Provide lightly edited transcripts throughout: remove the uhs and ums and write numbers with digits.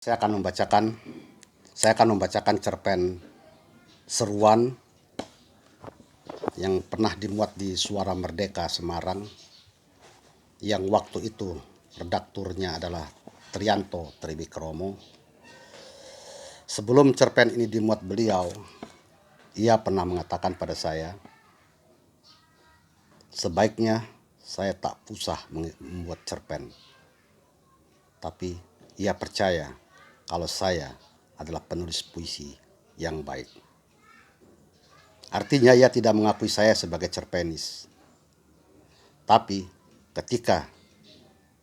Saya akan membacakan cerpen Seruan yang pernah dimuat di Suara Merdeka Semarang, yang waktu itu redakturnya adalah Triyanto Triwikromo. Sebelum cerpen ini dimuat beliau, ia pernah mengatakan pada saya, sebaiknya saya tak usah membuat cerpen, tapi ia percaya kalau saya adalah penulis puisi yang baik. Artinya ia tidak mengakui saya sebagai cerpenis. Tapi ketika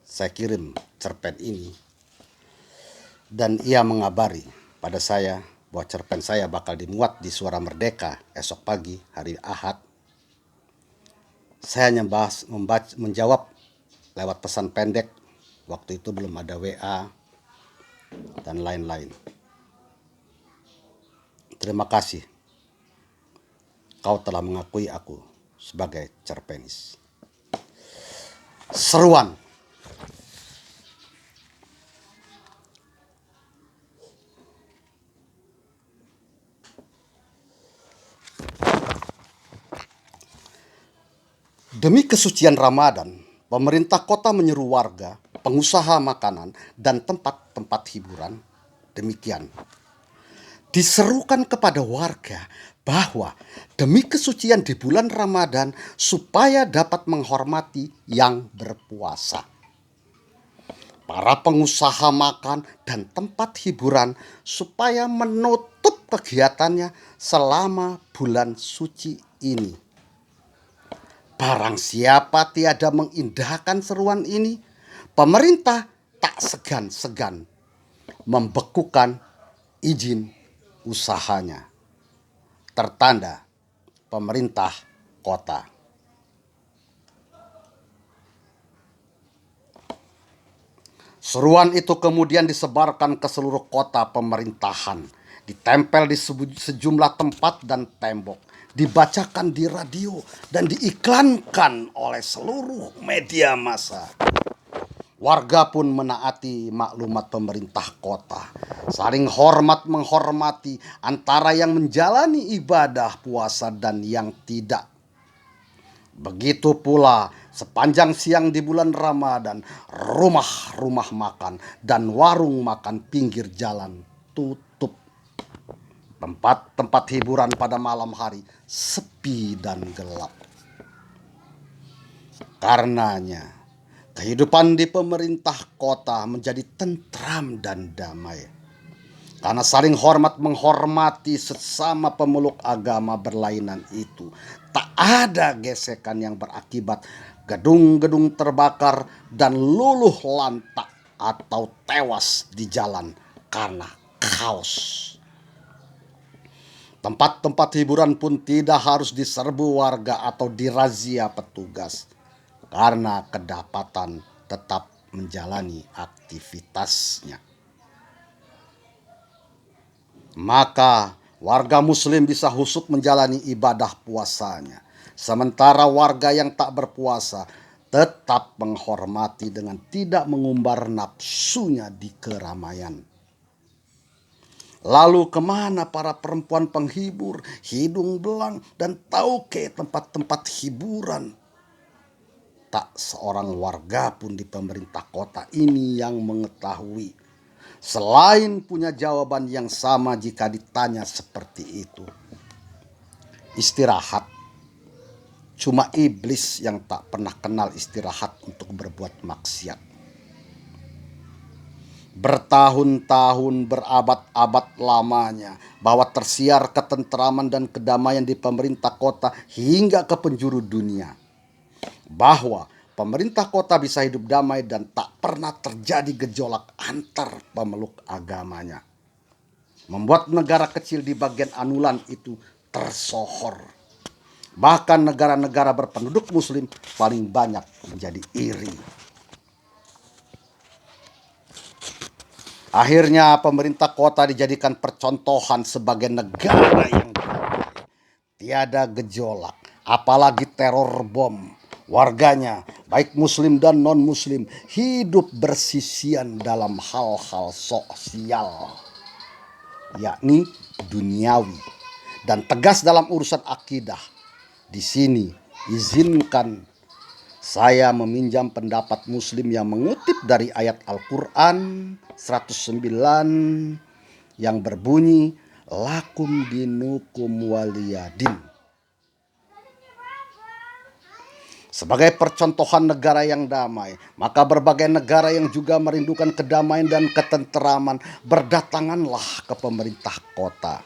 saya kirim cerpen ini dan ia mengabari pada saya bahwa cerpen saya bakal dimuat di Suara Merdeka esok pagi hari Ahad, saya hanya menjawab lewat pesan pendek. Waktu itu belum ada WA dan lain-lain. Terima kasih, kau telah mengakui aku sebagai cerpenis. Seruan. Demi kesucian Ramadan, pemerintah kota menyeru warga, pengusaha makanan, dan tempat-tempat hiburan. Demikian. Diserukan kepada warga bahwa demi kesucian di bulan Ramadan supaya dapat menghormati yang berpuasa. Para pengusaha makan dan tempat hiburan supaya menutup kegiatannya selama bulan suci ini. Barang siapa tiada mengindahkan seruan ini, pemerintah tak segan-segan membekukan izin usahanya. Tertanda pemerintah kota. Seruan itu kemudian disebarkan ke seluruh kota pemerintahan, ditempel di sejumlah tempat dan tembok, dibacakan di radio, dan diiklankan oleh seluruh media massa. Warga pun menaati maklumat pemerintah kota, saling hormat menghormati antara yang menjalani ibadah puasa dan yang tidak. Begitu pula sepanjang siang di bulan Ramadan, rumah-rumah makan dan warung makan pinggir jalan tutup. Tempat-tempat hiburan pada malam hari sepi dan gelap. Karenanya, kehidupan di pemerintah kota menjadi tentram dan damai. Karena saling hormat menghormati sesama pemeluk agama berlainan itu, tak ada gesekan yang berakibat gedung-gedung terbakar dan luluh lantak atau tewas di jalan karena kaos. Tempat-tempat hiburan pun tidak harus diserbu warga atau dirazia petugas, karena kedapatan tetap menjalani aktivitasnya. Maka warga muslim bisa husuk menjalani ibadah puasanya, sementara warga yang tak berpuasa tetap menghormati dengan tidak mengumbar nafsunya di keramaian. Lalu kemana para perempuan penghibur, hidung belang, dan tauke tempat-tempat hiburan? Tak seorang warga pun di pemerintah kota ini yang mengetahui, selain punya jawaban yang sama jika ditanya seperti itu. Istirahat. Cuma iblis yang tak pernah kenal istirahat untuk berbuat maksiat. Bertahun-tahun, berabad-abad lamanya bahwa tersiar ketentraman dan kedamaian di pemerintah kota hingga ke penjuru dunia. Bahwa pemerintah kota bisa hidup damai dan tak pernah terjadi gejolak antar pemeluk agamanya. Membuat negara kecil di bagian anulan itu tersohor. Bahkan negara-negara berpenduduk muslim paling banyak menjadi iri. Akhirnya pemerintah kota dijadikan percontohan sebagai negara yang damai. Tiada gejolak, apalagi teror bom, Warganya, baik muslim dan non-muslim, hidup bersisian dalam hal-hal sosial, yakni duniawi, dan tegas dalam urusan akidah. Di sini izinkan saya meminjam pendapat muslim yang mengutip dari ayat Al-Quran 109 yang berbunyi, lakum dinukum waliyadin. Sebagai percontohan negara yang damai, maka berbagai negara yang juga merindukan kedamaian dan ketenteraman berdatanganlah ke pemerintah kota.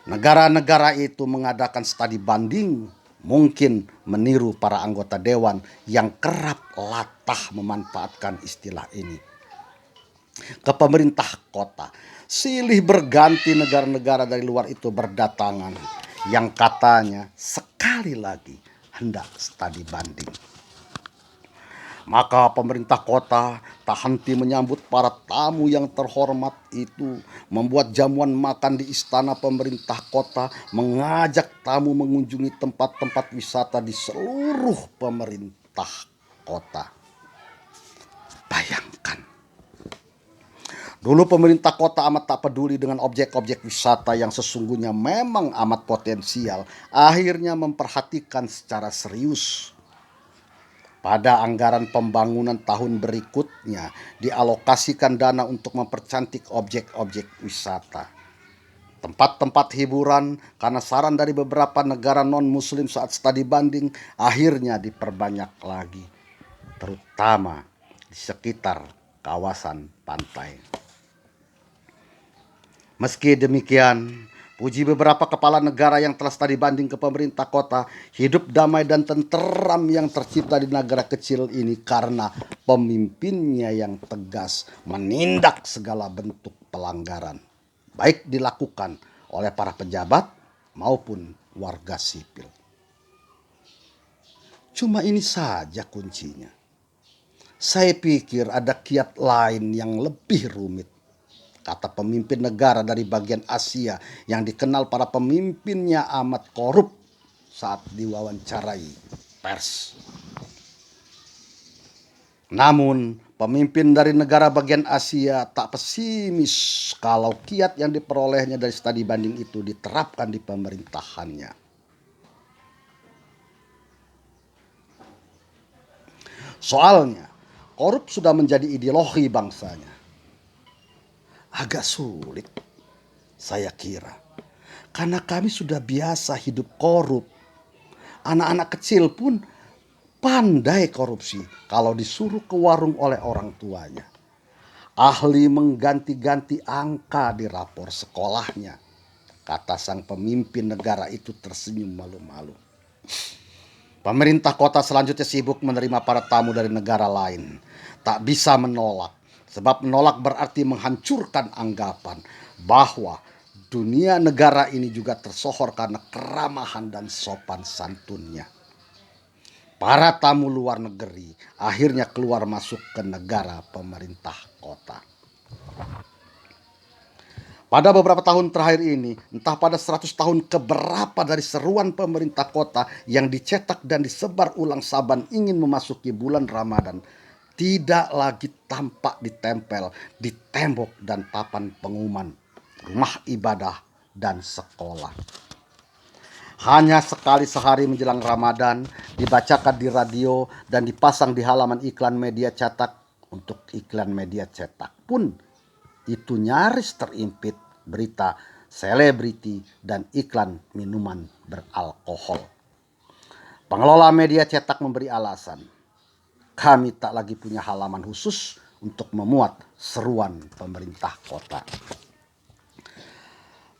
Negara-negara itu mengadakan studi banding, mungkin meniru para anggota dewan yang kerap latah memanfaatkan istilah ini. Ke pemerintah kota, silih berganti negara-negara dari luar itu berdatangan, yang katanya sekali lagi hendak studi banding. Maka pemerintah kota tak henti menyambut para tamu yang terhormat itu, membuat jamuan makan di istana pemerintah kota, mengajak tamu mengunjungi tempat-tempat wisata di seluruh pemerintah kota. Bayangkan, dulu pemerintah kota amat tak peduli dengan objek-objek wisata yang sesungguhnya memang amat potensial, akhirnya memperhatikan secara serius. Pada anggaran pembangunan tahun berikutnya dialokasikan dana untuk mempercantik objek-objek wisata. Tempat-tempat hiburan karena saran dari beberapa negara non-muslim saat studi banding akhirnya diperbanyak lagi, terutama di sekitar kawasan pantai. Meski demikian, puji beberapa kepala negara yang telah studi banding ke pemerintah kota, hidup damai dan tenteram yang tercipta di negara kecil ini karena pemimpinnya yang tegas menindak segala bentuk pelanggaran, baik dilakukan oleh para pejabat maupun warga sipil. Cuma ini saja kuncinya. Saya pikir ada kiat lain yang lebih rumit, kata pemimpin negara dari bagian Asia yang dikenal para pemimpinnya amat korup saat diwawancarai pers. Namun pemimpin dari negara bagian Asia tak pesimis kalau kiat yang diperolehnya dari studi banding itu diterapkan di pemerintahannya. Soalnya korup sudah menjadi ideologi bangsanya. Agak sulit, saya kira, karena kami sudah biasa hidup korup. Anak-anak kecil pun pandai korupsi kalau disuruh ke warung oleh orang tuanya. Ahli mengganti-ganti angka di rapor sekolahnya, kata sang pemimpin negara itu tersenyum malu-malu. Pemerintah kota selanjutnya sibuk menerima para tamu dari negara lain. Tak bisa menolak. Sebab menolak berarti menghancurkan anggapan bahwa dunia negara ini juga tersohor karena keramahan dan sopan santunnya. Para tamu luar negeri akhirnya keluar masuk ke negara pemerintah kota. Pada beberapa tahun terakhir ini, entah pada 100 tahun keberapa dari seruan pemerintah kota yang dicetak dan disebar ulang saban ingin memasuki bulan Ramadan, tidak lagi tampak ditempel di tembok dan papan pengumuman rumah ibadah dan sekolah. Hanya sekali sehari menjelang Ramadan dibacakan di radio dan dipasang di halaman iklan media cetak. Untuk iklan media cetak pun itu nyaris terimpit berita selebriti dan iklan minuman beralkohol. Pengelola media cetak memberi alasan, kami tak lagi punya halaman khusus untuk memuat seruan pemerintah kota.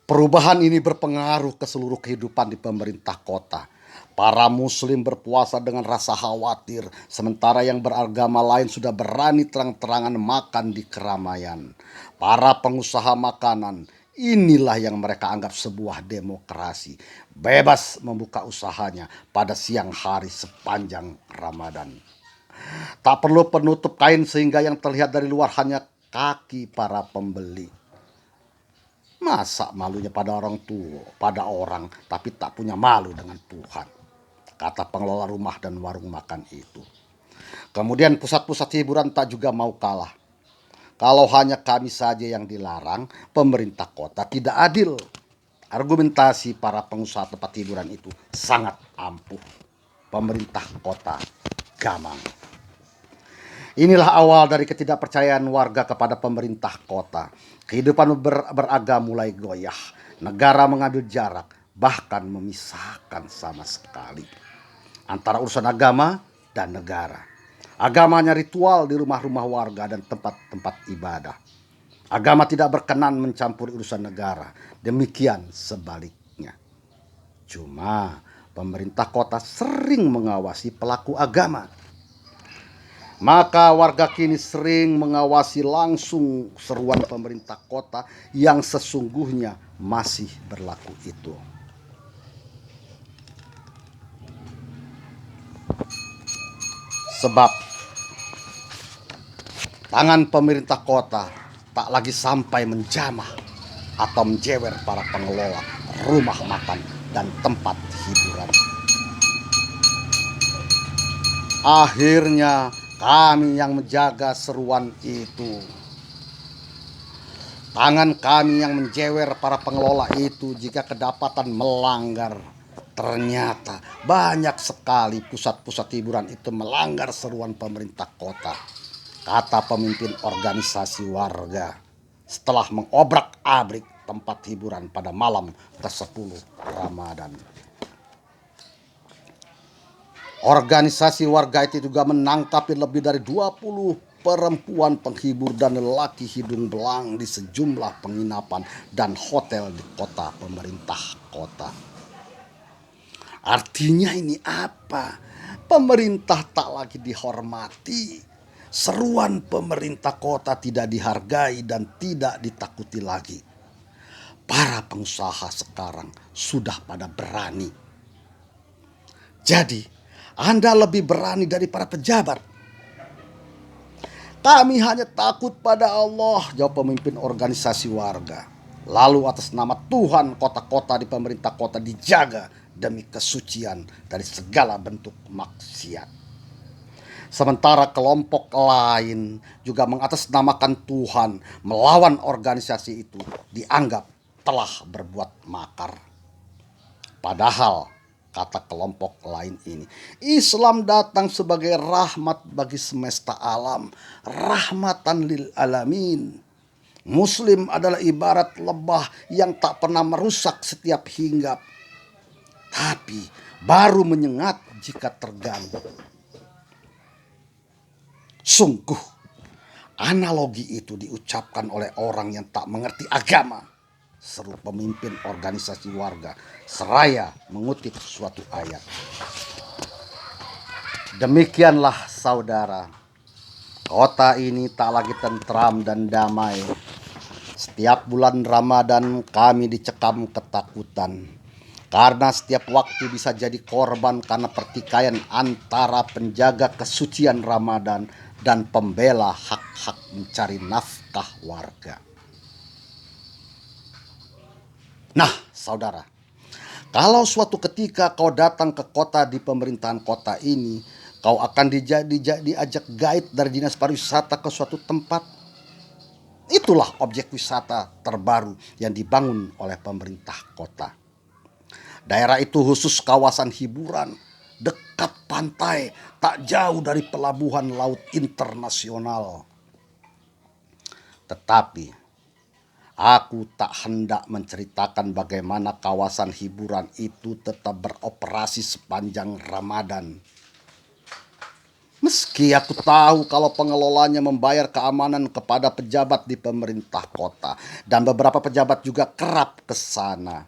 Perubahan ini berpengaruh ke seluruh kehidupan di pemerintah kota. Para muslim berpuasa dengan rasa khawatir, sementara yang beragama lain sudah berani terang-terangan makan di keramaian. Para pengusaha makanan, inilah yang mereka anggap sebuah demokrasi, bebas membuka usahanya pada siang hari sepanjang Ramadan. Tak perlu penutup kain sehingga yang terlihat dari luar hanya kaki para pembeli. Masa malunya pada orang tua, pada orang, tapi tak punya malu dengan Tuhan. kata pengelola rumah dan warung makan itu. Kemudian pusat-pusat hiburan tak juga mau kalah. Kalau hanya kami saja yang dilarang, pemerintah kota tidak adil. Argumentasi para pengusaha tempat hiburan itu sangat ampuh. Pemerintah kota gamang. Inilah awal dari ketidakpercayaan warga kepada pemerintah kota. Kehidupan beragam mulai goyah. Negara mengambil jarak, bahkan memisahkan sama sekali antara urusan agama dan negara. Agamanya ritual di rumah-rumah warga dan tempat-tempat ibadah. Agama tidak berkenan mencampuri urusan negara. Demikian sebaliknya. Cuma pemerintah kota sering mengawasi pelaku agama. Maka warga kini sering mengawasi langsung seruan pemerintah kota yang sesungguhnya masih berlaku itu. Sebab tangan pemerintah kota tak lagi sampai menjamah atau menjewer para pengelola rumah makan dan tempat hiburan. Akhirnya kami yang menjaga seruan itu. Tangan kami yang menjewer para pengelola itu jika kedapatan melanggar. Ternyata banyak sekali pusat-pusat hiburan itu melanggar seruan pemerintah kota, kata pemimpin organisasi warga setelah mengobrak-abrik tempat hiburan pada malam ke-10 Ramadan. Organisasi warga itu juga menangkapi lebih dari 20 perempuan penghibur dan lelaki hidung belang di sejumlah penginapan dan hotel di kota pemerintah kota. Artinya ini apa? Pemerintah tak lagi dihormati. Seruan pemerintah kota tidak dihargai dan tidak ditakuti lagi. Para pengusaha sekarang sudah pada berani. Jadi, Anda lebih berani dari para pejabat. Kami hanya takut pada Allah, jawab pemimpin organisasi warga. Lalu atas nama Tuhan kota-kota di pemerintah kota dijaga demi kesucian dari segala bentuk maksiat. Sementara kelompok lain juga mengatasnamakan Tuhan melawan organisasi itu dianggap telah berbuat makar. Padahal kata kelompok lain ini, Islam datang sebagai rahmat bagi semesta alam, rahmatan lil alamin. Muslim adalah ibarat lebah yang tak pernah merusak setiap hinggap, tapi baru menyengat jika terganggu. Sungguh, analogi itu diucapkan oleh orang yang tak mengerti agama, seru pemimpin organisasi warga seraya mengutip suatu ayat. Demikianlah saudara, kota ini tak lagi tentram dan damai. Setiap bulan Ramadan kami dicekam ketakutan, karena setiap waktu bisa jadi korban karena pertikaian antara penjaga kesucian Ramadan dan pembela hak-hak mencari nafkah warga. Nah, saudara, kalau suatu ketika kau datang ke kota di pemerintahan kota ini, kau akan diajak guide dari dinas pariwisata ke suatu tempat. Itulah objek wisata terbaru yang dibangun oleh pemerintah kota. Daerah itu khusus kawasan hiburan, dekat pantai, tak jauh dari pelabuhan laut internasional. Tetapi aku tak hendak menceritakan bagaimana kawasan hiburan itu tetap beroperasi sepanjang Ramadan. Meski aku tahu kalau pengelolanya membayar keamanan kepada pejabat di pemerintah kota dan beberapa pejabat juga kerap ke sana.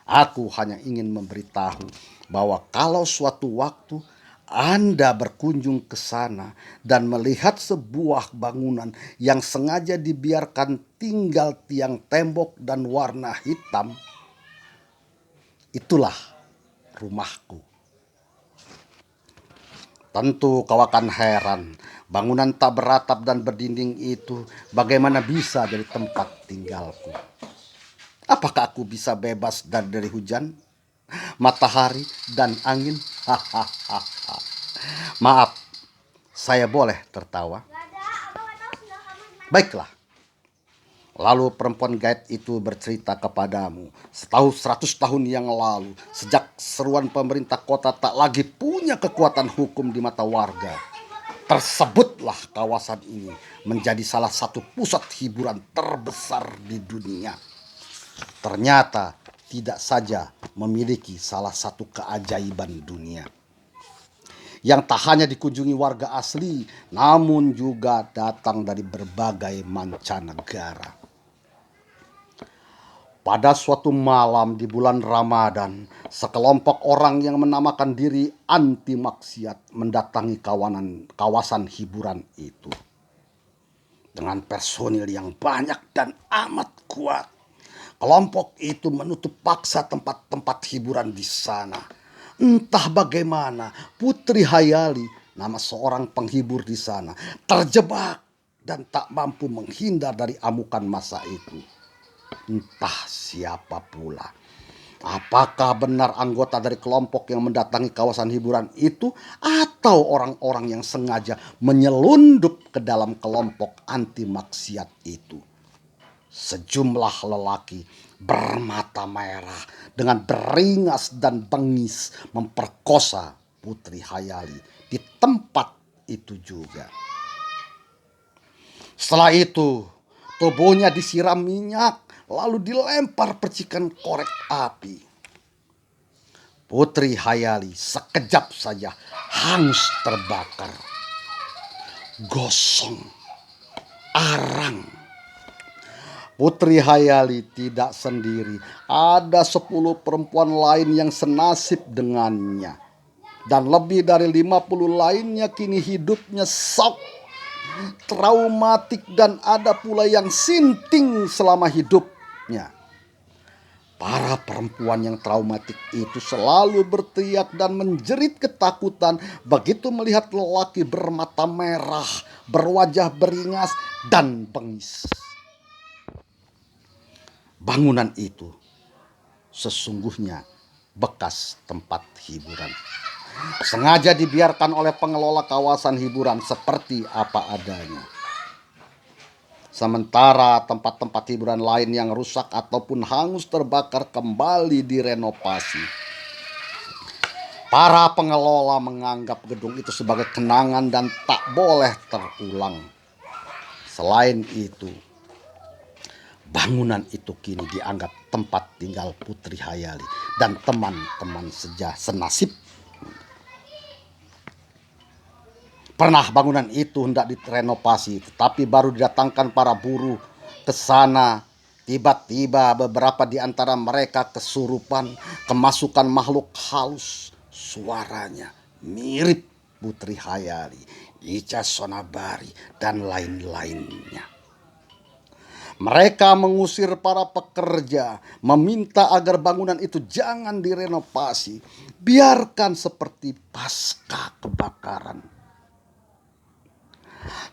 Aku hanya ingin memberitahu bahwa kalau suatu waktu Anda berkunjung ke sana dan melihat sebuah bangunan yang sengaja dibiarkan tinggal tiang tembok dan warna hitam, itulah rumahku. Tentu kau akan heran, bangunan tak beratap dan berdinding itu bagaimana bisa jadi tempat tinggalku. Apakah aku bisa bebas dari hujan? matahari, dan angin. Maaf, saya boleh tertawa? Baiklah. Lalu perempuan gaib itu bercerita kepadamu, setahu 100 tahun yang lalu, sejak seruan pemerintah kota tak lagi punya kekuatan hukum di mata warga, tersebutlah kawasan ini menjadi salah satu pusat hiburan terbesar di dunia. Ternyata tidak saja memiliki salah satu keajaiban dunia, yang tak hanya dikunjungi warga asli, namun juga datang dari berbagai mancanegara. Pada suatu malam di bulan Ramadan, sekelompok orang yang menamakan diri anti maksiat mendatangi kawasan hiburan itu. Dengan personil yang banyak dan amat kuat, kelompok itu menutup paksa tempat-tempat hiburan di sana. Entah bagaimana, Putri Hayali, nama seorang penghibur di sana, terjebak dan tak mampu menghindar dari amukan massa itu. Entah siapa pula. Apakah benar anggota dari kelompok yang mendatangi kawasan hiburan itu, atau orang-orang yang sengaja menyelundup ke dalam kelompok anti maksiat itu? Sejumlah lelaki bermata merah dengan beringas dan bengis memperkosa Putri Hayali di tempat itu juga. Setelah itu, tubuhnya disiram minyak, lalu dilempar percikan korek api. Putri Hayali sekejap saja hangus terbakar. Gosong, arang. Putri Hayali tidak sendiri. Ada 10 perempuan lain yang senasib dengannya. Dan lebih dari 50 lainnya kini hidupnya sok, traumatik, dan ada pula yang sinting selama hidupnya. Para perempuan yang traumatik itu selalu berteriak dan menjerit ketakutan begitu melihat lelaki bermata merah, berwajah beringas dan bengis. Bangunan itu sesungguhnya bekas tempat hiburan. Sengaja dibiarkan oleh pengelola kawasan hiburan seperti apa adanya. Sementara tempat-tempat hiburan lain yang rusak ataupun hangus terbakar kembali direnovasi. Para pengelola menganggap gedung itu sebagai kenangan dan tak boleh terulang. Selain itu, bangunan itu kini dianggap tempat tinggal Putri Hayali dan teman-teman senasib. Pernah bangunan itu hendak direnovasi, tetapi baru didatangkan para buruh ke sana. Tiba-tiba beberapa di antara mereka kesurupan, kemasukan makhluk halus. Suaranya mirip Putri Hayali, Ica Sonabari, dan lain-lainnya. Mereka mengusir para pekerja, meminta agar bangunan itu jangan direnovasi, biarkan seperti pasca kebakaran.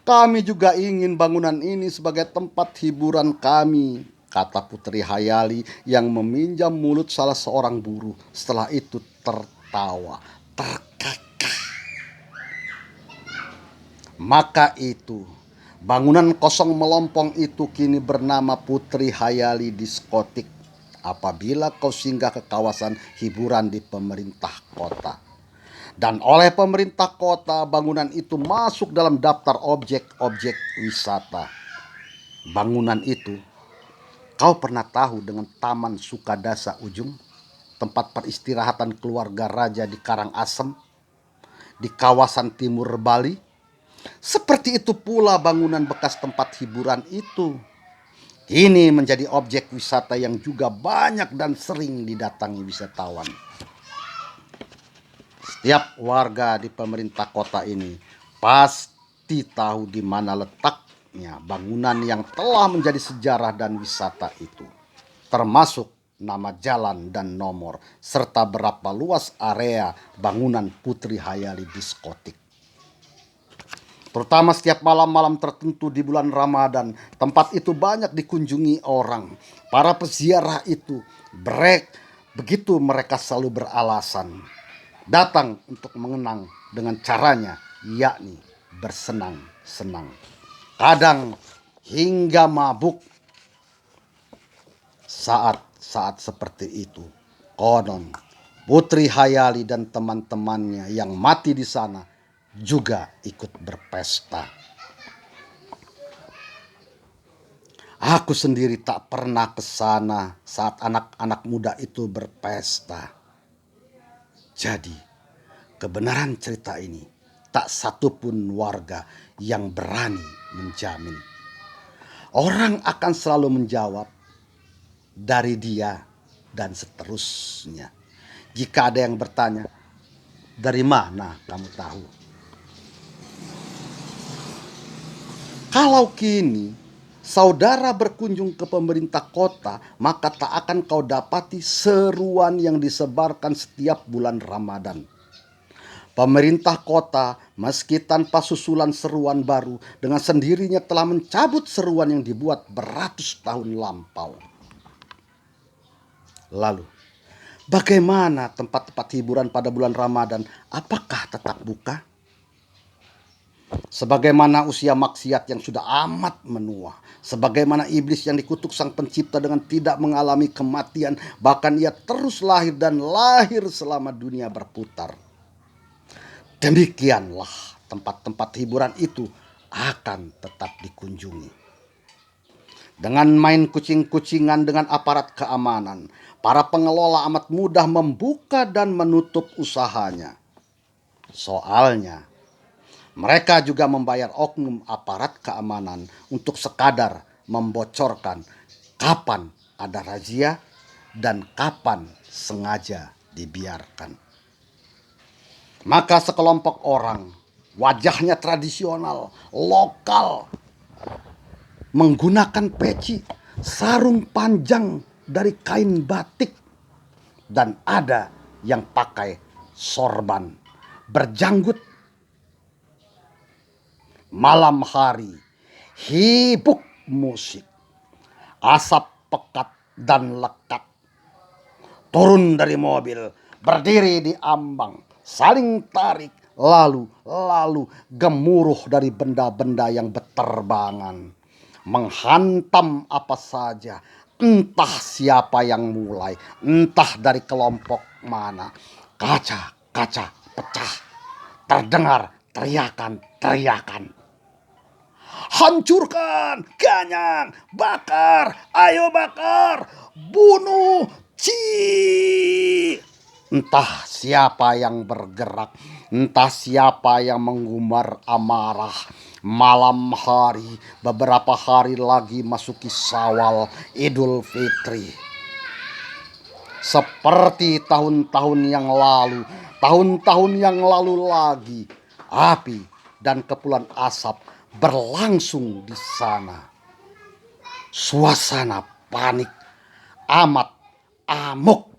Kami juga ingin bangunan ini sebagai tempat hiburan kami, kata Putri Hayali yang meminjam mulut salah seorang buruh. Setelah itu tertawa, terkekeh. Maka itu, bangunan kosong melompong itu kini bernama Putri Hayali Diskotik apabila kau singgah ke kawasan hiburan di pemerintah kota. Dan oleh pemerintah kota, bangunan itu masuk dalam daftar objek-objek wisata. Bangunan itu, kau pernah tahu dengan Taman Sukadasa Ujung, tempat peristirahatan keluarga raja di Karangasem, di kawasan timur Bali? Seperti itu pula bangunan bekas tempat hiburan itu. Ini menjadi objek wisata yang juga banyak dan sering didatangi wisatawan. Setiap warga di pemerintah kota ini pasti tahu di mana letaknya bangunan yang telah menjadi sejarah dan wisata itu, termasuk nama jalan dan nomor, serta berapa luas area bangunan Putri Hayali Diskotik. Terutama setiap malam-malam tertentu di bulan Ramadan, tempat itu banyak dikunjungi orang. Para peziarah itu Begitu mereka selalu beralasan datang untuk mengenang dengan caranya, yakni bersenang-senang. Kadang hingga mabuk. Saat-saat seperti itu, konon Putri Hayali dan teman-temannya yang mati di sana juga ikut berpesta. Aku sendiri tak pernah ke sana saat anak-anak muda itu berpesta. Jadi, kebenaran cerita ini tak satupun warga yang berani menjamin. Orang akan selalu menjawab dari dia dan seterusnya. Jika ada yang bertanya, dari mana kamu tahu? Kalau kini saudara berkunjung ke pemerintah kota, maka tak akan kau dapati seruan yang disebarkan setiap bulan Ramadan. Pemerintah kota, meski tanpa susulan seruan baru, dengan sendirinya telah mencabut seruan yang dibuat beratus tahun lampau. Lalu, bagaimana tempat-tempat hiburan pada bulan Ramadan? Apakah tetap buka? Sebagaimana usia maksiat yang sudah amat menua, sebagaimana iblis yang dikutuk sang pencipta dengan tidak mengalami kematian, bahkan ia terus lahir dan lahir selama dunia berputar. Demikianlah tempat-tempat hiburan itu akan tetap dikunjungi. Dengan main kucing-kucingan dengan aparat keamanan, para pengelola amat mudah membuka dan menutup usahanya. Soalnya, mereka juga membayar oknum aparat keamanan untuk sekadar membocorkan kapan ada razia dan kapan sengaja dibiarkan. Maka sekelompok orang, wajahnya tradisional, lokal, menggunakan peci, sarung panjang dari kain batik, dan ada yang pakai sorban, berjanggut. Malam hari, hibuk musik, asap pekat dan lekat. Turun dari mobil, berdiri di ambang, saling tarik, lalu gemuruh dari benda-benda yang berterbangan, menghantam apa saja. Entah siapa yang mulai, entah dari kelompok mana. Kaca-kaca pecah, terdengar teriakan-teriakan. Hancurkan, ganyang, bakar, ayo bakar, bunuh, Entah siapa yang bergerak, entah siapa yang menggumar amarah. Malam hari, beberapa hari lagi masuki Syawal, Idul Fitri. Seperti tahun-tahun yang lalu lagi, api dan kepulan asap berlangsung di sana. Suasana panik amat amuk.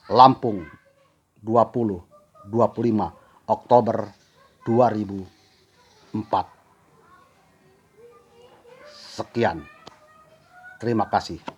Lampung, 20-25 Oktober 2004. Sekian. Terima kasih.